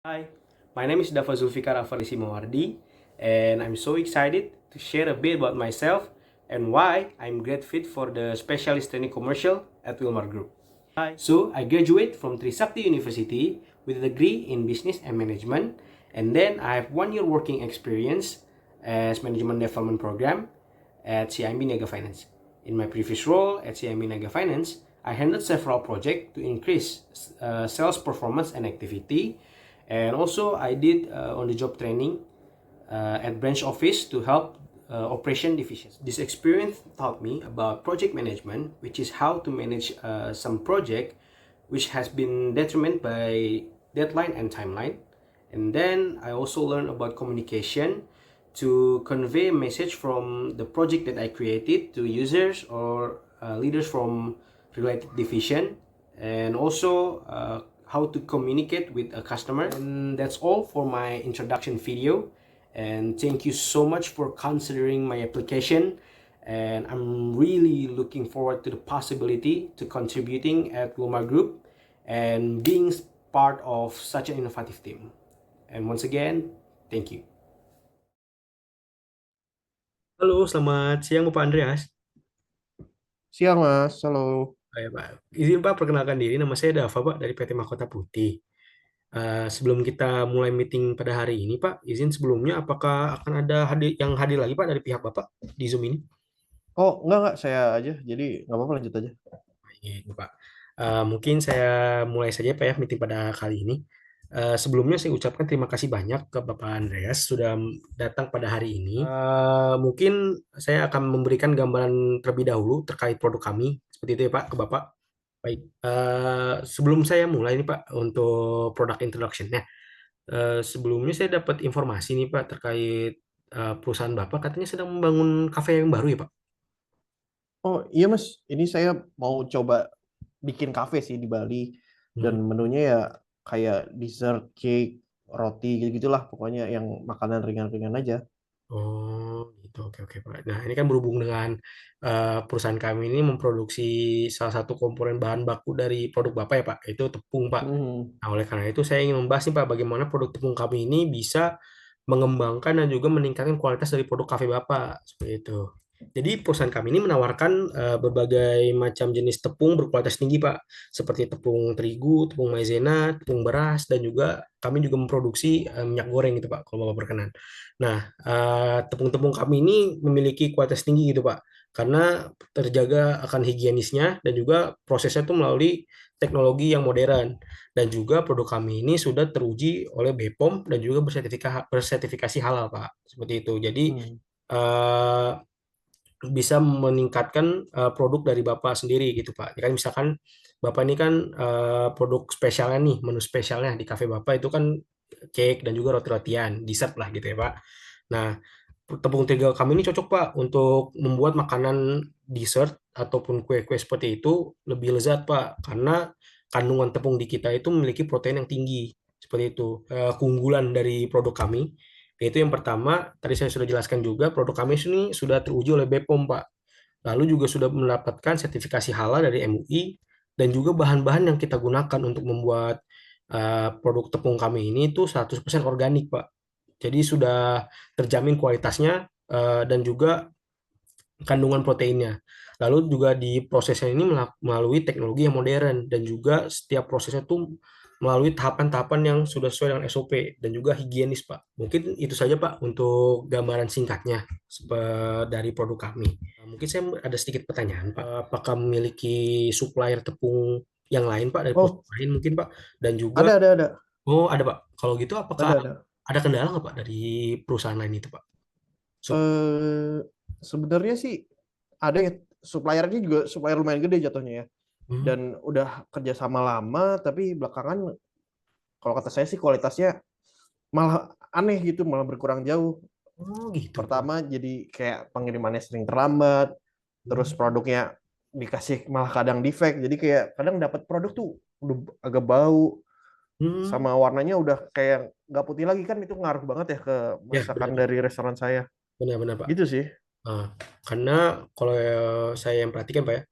Hi, my name is Dava Zulfikar Afarisi Mawardi, and I'm so excited to share a bit about myself and why I'm great fit for the specialist training commercial at Wilmar Group. Hi. So, I graduate from Trisakti University with a degree in business and management, and then I have 1 year working experience as management development program at CIMB Niaga Finance. In my previous role at CIMB Niaga Finance, I handled several projects to increase sales performance and activity, and also I did on-the-job training at branch office to help operation divisions. This experience taught me about project management, which is how to manage some project which has been determined by deadline and timeline. And then I also learned about communication to convey a message from the project that I created to users or leaders from related division, and also how to communicate with a customer. And that's all for my introduction video, and thank you so much for considering my application, and I'm really looking forward to the possibility to contributing at Wilmar Group and being part of such an innovative team. And once again, thank you. Halo, selamat siang Bapak Andreas. Siang Mas, halo. Ya, Pak. Izin Pak perkenalkan diri, nama saya Dava Pak dari PT Mahkota Putih. Sebelum kita mulai meeting pada hari ini Pak, izin sebelumnya apakah akan ada hadir lagi Pak dari pihak Bapak di Zoom ini? Oh enggak, saya aja, jadi nggak apa-apa lanjut aja. Baik, Pak. Mungkin saya mulai saja Pak ya meeting pada kali ini. Sebelumnya saya ucapkan terima kasih banyak ke Bapak Andreas sudah datang pada hari ini. Mungkin saya akan memberikan gambaran terlebih dahulu terkait produk kami, seperti itu ya Pak, ke Bapak. Baik, sebelum saya mulai nih Pak untuk product introduction-nya, sebelumnya saya dapat informasi nih Pak terkait perusahaan Bapak katanya sedang membangun kafe yang baru ya Pak? Oh iya Mas, ini saya mau coba bikin kafe sih di Bali dan Hmm. menunya ya kayak dessert, cake, roti gitu-gitulah pokoknya yang makanan ringan-ringan aja. Oh, gitu. Oke, oke, Pak. Nah, ini kan berhubung dengan perusahaan kami ini memproduksi salah satu komponen bahan baku dari produk Bapak ya, Pak, yaitu tepung, Pak. Hmm. Nah, oleh karena itu saya ingin membahas nih, Pak, bagaimana produk tepung kami ini bisa mengembangkan dan juga meningkatkan kualitas dari produk kafe Bapak, seperti itu. Jadi perusahaan kami ini menawarkan berbagai macam jenis tepung berkualitas tinggi, Pak, seperti tepung terigu, tepung maizena, tepung beras, dan juga kami juga memproduksi minyak goreng gitu, Pak, kalau Bapak berkenan. Nah, tepung-tepung kami ini memiliki kualitas tinggi gitu, Pak, karena terjaga akan higienisnya dan juga prosesnya itu melalui teknologi yang modern, dan juga produk kami ini sudah teruji oleh BPOM dan juga bersertifikasi halal, Pak, seperti itu. Jadi Hmm. eh, bisa meningkatkan produk dari Bapak sendiri gitu Pak. Ya kan misalkan Bapak ini kan produk spesialnya nih, menu spesialnya di kafe Bapak itu kan cake dan juga roti-rotian, dessert lah gitu ya Pak. Nah, tepung terigu kami ini cocok Pak untuk membuat makanan dessert ataupun kue-kue seperti itu lebih lezat Pak, karena kandungan tepung di kita itu memiliki protein yang tinggi. Seperti itu. Keunggulan dari produk kami yaitu yang pertama, tadi saya sudah jelaskan juga, produk kami ini sudah teruji oleh BPOM, Pak. Lalu juga sudah mendapatkan sertifikasi halal dari MUI, dan juga bahan-bahan yang kita gunakan untuk membuat produk tepung kami ini itu 100% organik, Pak. Jadi sudah terjamin kualitasnya dan juga kandungan proteinnya. Lalu juga di prosesnya ini melalui teknologi yang modern, dan juga setiap prosesnya itu melalui tahapan-tahapan yang sudah sesuai dengan SOP dan juga higienis, Pak. Mungkin itu saja, Pak, untuk gambaran singkatnya dari produk kami. Mungkin saya ada sedikit pertanyaan, Pak. Apakah memiliki supplier tepung yang lain, Pak, dari Oh perusahaan lain mungkin, Pak? Dan juga, ada oh ada, Pak. Kalau gitu apakah ada. ada kendala nggak, Pak, dari perusahaan lain itu, Pak? Sup- Eh Sebenarnya sih ada ya, suppliernya juga supplier lumayan gede jatuhnya ya. Hmm. Dan udah kerjasama lama tapi belakangan kalau kata saya sih kualitasnya malah aneh gitu, malah berkurang jauh. Oh gitu, Pak. Pertama jadi kayak pengirimannya sering terlambat, terus Hmm. produknya dikasih malah kadang defect, jadi kayak kadang dapat produk tuh udah agak bau, Hmm. sama warnanya udah kayak nggak putih lagi, kan itu ngaruh banget ya ke Ya, masakan benar, Pak. dari restoran saya Benar-benar, Pak. gitu sih. Karena kalau saya yang perhatikan, Pak ya,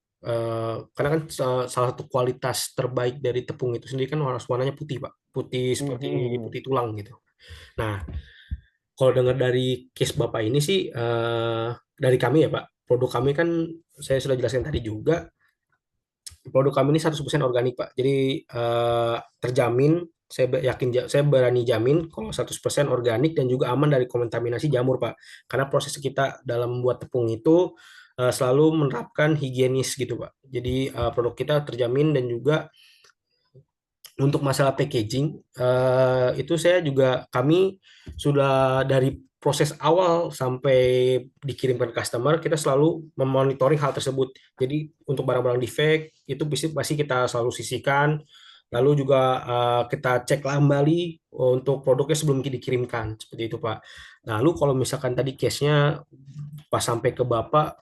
Karena kan salah satu kualitas terbaik dari tepung itu sendiri kan warnanya putih, Pak. Putih seperti Mhm. putih tulang gitu. Nah, kalau dengar dari case Bapak ini sih, dari kami ya Pak, produk kami kan saya sudah jelaskan tadi juga, produk kami ini 100% organik Pak. Jadi terjamin, saya berani jamin kalau 100% organik dan juga aman dari kontaminasi jamur Pak. Karena proses kita dalam membuat tepung itu selalu menerapkan higienis gitu Pak. Jadi produk kita terjamin dan juga untuk masalah packaging, itu saya juga kami sudah dari proses awal sampai dikirimkan ke customer, kita selalu memonitoring hal tersebut. Jadi untuk barang-barang defect itu pasti kita selalu sisihkan, lalu juga kita cek kembali untuk produknya sebelum dikirimkan, seperti itu Pak. Lalu kalau misalkan tadi case-nya pas sampai ke Bapak,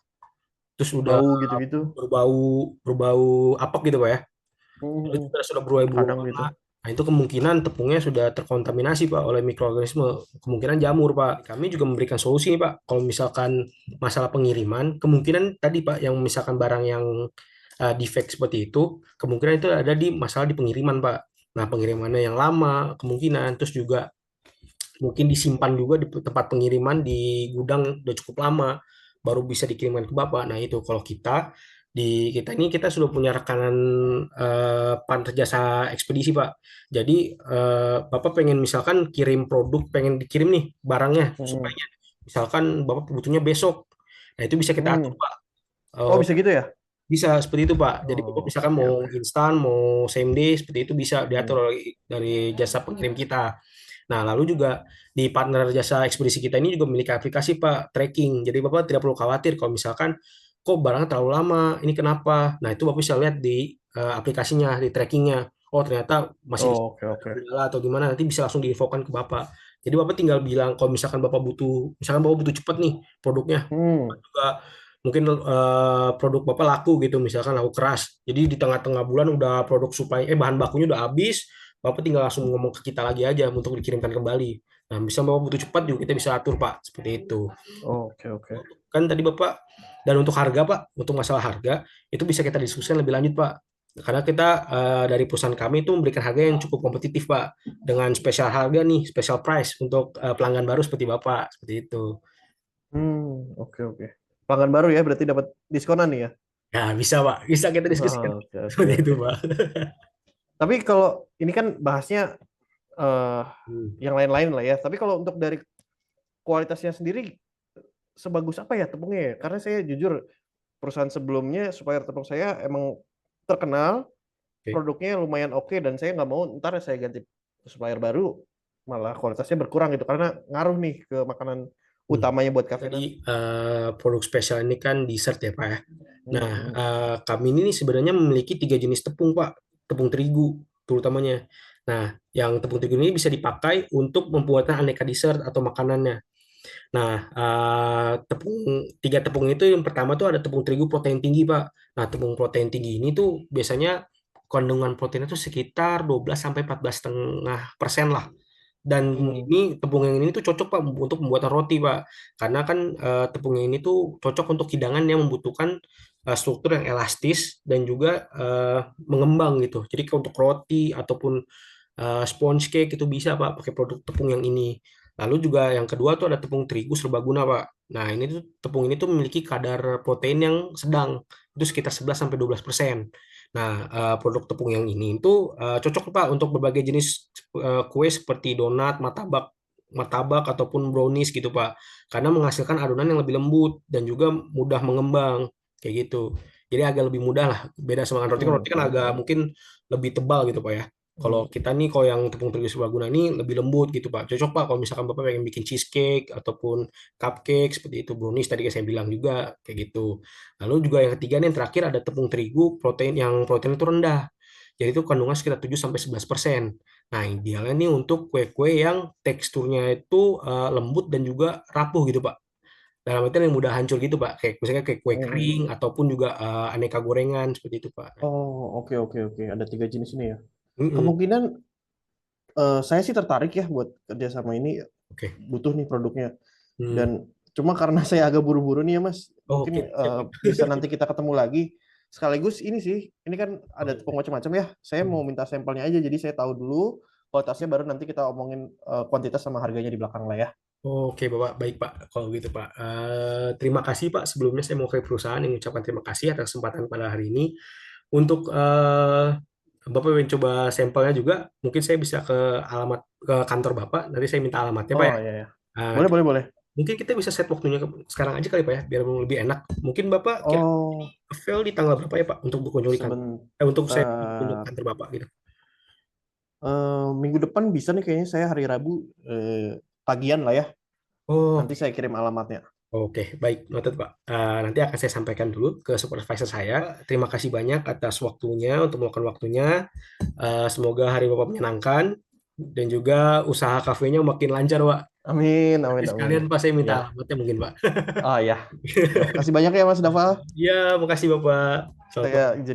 terus udah Bau gitu-gitu. berbau berbau apek gitu Pak ya, itu Mhm. sudah berbuah-buah Kadang gitu. lama. Nah, itu kemungkinan tepungnya sudah terkontaminasi, Pak, oleh mikroorganisme. Kemungkinan jamur, Pak. Kami juga memberikan solusi, nih, Pak. Kalau misalkan masalah pengiriman, kemungkinan tadi, Pak, yang misalkan barang yang defect seperti itu, kemungkinan itu ada di masalah di pengiriman, Pak. Nah, pengirimannya yang lama, kemungkinan. Terus juga mungkin disimpan juga di tempat pengiriman di gudang udah cukup lama baru bisa dikirimkan ke Bapak. Nah, itu kalau kita ini kita sudah punya rekanan partner jasa ekspedisi, Pak. Jadi Bapak pengen misalkan kirim produk, pengen dikirim nih barangnya Mhm. supaya misalkan Bapak butuhnya besok. Nah, itu bisa kita atur, Mhm. Pak. Oh, Eh, bisa gitu ya? Bisa seperti itu, Pak. Jadi Bapak Oh, misalkan oke mau oke. instan, mau same day, seperti itu bisa diatur Hmm. dari jasa pengirim kita. Nah, lalu juga di partner jasa ekspedisi kita ini juga memiliki aplikasi Pak tracking. Jadi Bapak tidak perlu khawatir kalau misalkan kok barangnya terlalu lama, ini kenapa? Nah, itu Bapak bisa lihat di aplikasinya, di trackingnya. Oh, ternyata masih Oh, oke ada oke. kendala atau gimana, nanti bisa langsung diinfokan ke Bapak. Jadi Bapak tinggal bilang kalau misalkan Bapak butuh cepat nih produknya, Hmm. juga mungkin produk Bapak laku gitu, misalkan laku keras. Jadi di tengah-tengah bulan udah produk supply, bahan bakunya udah habis, Bapak tinggal langsung ngomong ke kita lagi aja untuk dikirimkan kembali. Nah, bisa Bapak butuh cepat juga kita bisa atur, Pak. Seperti itu. Oke oke. Kan tadi Bapak, dan untuk harga, Pak, untuk masalah harga, itu bisa kita diskusikan lebih lanjut, Pak. Karena kita dari perusahaan kami itu memberikan harga yang cukup kompetitif, Pak. Dengan spesial harga nih, special price untuk pelanggan baru seperti Bapak. Seperti itu. Oke oke. Pelanggan baru ya, berarti dapat diskonan nih ya? Nah, bisa, Pak. Bisa kita diskusikan. Oh, oke oke Seperti itu, oke. Pak. Tapi kalau ini kan bahasnya eh Hmm. yang lain-lain lah ya. Tapi kalau untuk dari kualitasnya sendiri sebagus apa ya tepungnya ya? Karena saya jujur perusahaan sebelumnya supplier tepung saya emang terkenal, Oke. produknya lumayan oke dan saya nggak mau ntar saya ganti supplier baru malah kualitasnya berkurang gitu karena ngaruh nih ke makanan Hmm. utamanya buat cafe Tadi nanti. produk spesial ini kan dessert ya, Pak ya. Nah, Hmm. kami ini sebenarnya memiliki 3 jenis tepung, Pak. Tepung terigu, terutamanya. Nah, yang tepung terigu ini bisa dipakai untuk membuatkan aneka dessert atau makanannya. Nah, tiga tepung itu yang pertama tuh ada tepung terigu protein tinggi, Pak. Nah, tepung protein tinggi ini tuh biasanya kandungan proteinnya tuh sekitar 12 sampai 14,5% lah. Dan Hmm. ini tepung yang ini tuh cocok Pak untuk pembuatan roti Pak. Karena kan tepung yang ini tuh cocok untuk hidangan yang membutuhkan struktur yang elastis dan juga mengembang gitu. Jadi kalau untuk roti ataupun sponge cake itu bisa Pak pakai produk tepung yang ini. Lalu juga yang kedua tuh ada tepung terigu serbaguna Pak. Nah, ini tuh tepung ini tuh memiliki kadar protein yang sedang, itu sekitar 11 sampai 12%. Nah, produk tepung yang ini itu cocok Pak untuk berbagai jenis kue seperti donat, martabak, martabak ataupun brownies gitu Pak. Karena menghasilkan adonan yang lebih lembut dan juga mudah mengembang kayak gitu. Jadi agak lebih mudah lah. Beda sama roti kan, roti kan agak Oke. mungkin lebih tebal gitu Pak ya. Kalau Hmm. kita nih, kalau yang tepung terigu serbaguna ini lebih lembut gitu Pak. Cocok Pak kalau misalkan Bapak pengen bikin cheesecake ataupun cupcake seperti itu, brownies tadi saya bilang juga kayak gitu. Lalu juga yang ketiga nih, yang terakhir ada tepung terigu protein itu rendah. Jadi itu kandungan sekitar 7 sampai 11%. Nah, idealnya nih untuk kue-kue yang teksturnya itu lembut dan juga rapuh gitu Pak. Dalam artian yang mudah hancur gitu Pak. Kayak misalnya kayak kue Hmm. kering ataupun juga aneka gorengan seperti itu Pak. Oh, oke oke oke. Ada tiga jenis ini ya. Mm-mm. Kemungkinan saya sih tertarik ya buat kerja sama ini. Oke. Butuh nih produknya. Hmm. Dan cuma karena saya agak buru-buru nih ya Mas, Oh, mungkin oke. Siap, Pak. bisa nanti kita ketemu lagi. sekaligus ini sih, ini kan ada tepung macam-macam ya. Saya mau minta sampelnya aja, jadi saya tahu dulu kualitasnya, baru nanti kita omongin kuantitas sama harganya di belakang lah ya. Oke, Bapak. Baik, Pak. Kalau gitu, Pak. Terima kasih, Pak. Sebelumnya saya mau ke perusahaan yang mengucapkan terima kasih atas kesempatan pada hari ini. Untuk Bapak yang coba sampelnya juga, mungkin saya bisa ke kantor Bapak. Nanti saya minta alamatnya, Pak Oh ya. iya ya. Nanti Boleh, boleh. mungkin kita bisa set waktunya sekarang aja kali, Pak ya, biar lebih enak. Mungkin Bapak kira Oh, avail di tanggal berapa ya, Pak, untuk berkunjung di kantor? Untuk saya berkunjung ke sebentar. kantor Bapak gitu. Minggu depan bisa nih kayaknya, saya hari Rabu pagian lah ya. Oh, Nanti saya kirim alamatnya. oke, baik, noted Pak. Nanti akan saya sampaikan dulu ke supervisor saya. Terima kasih banyak atas waktunya, untuk meluangkan waktunya. Semoga hari Bapak menyenangkan dan juga usaha kafenya makin lancar, Pak. Amin, Nanti amin, amin. sekalian Pak saya minta Ya. alamatnya mungkin, Pak. Ah ya. Ya, makasih banyak ya Mas Dava. Ya, makasih Bapak. Selamat Saya malam. jadi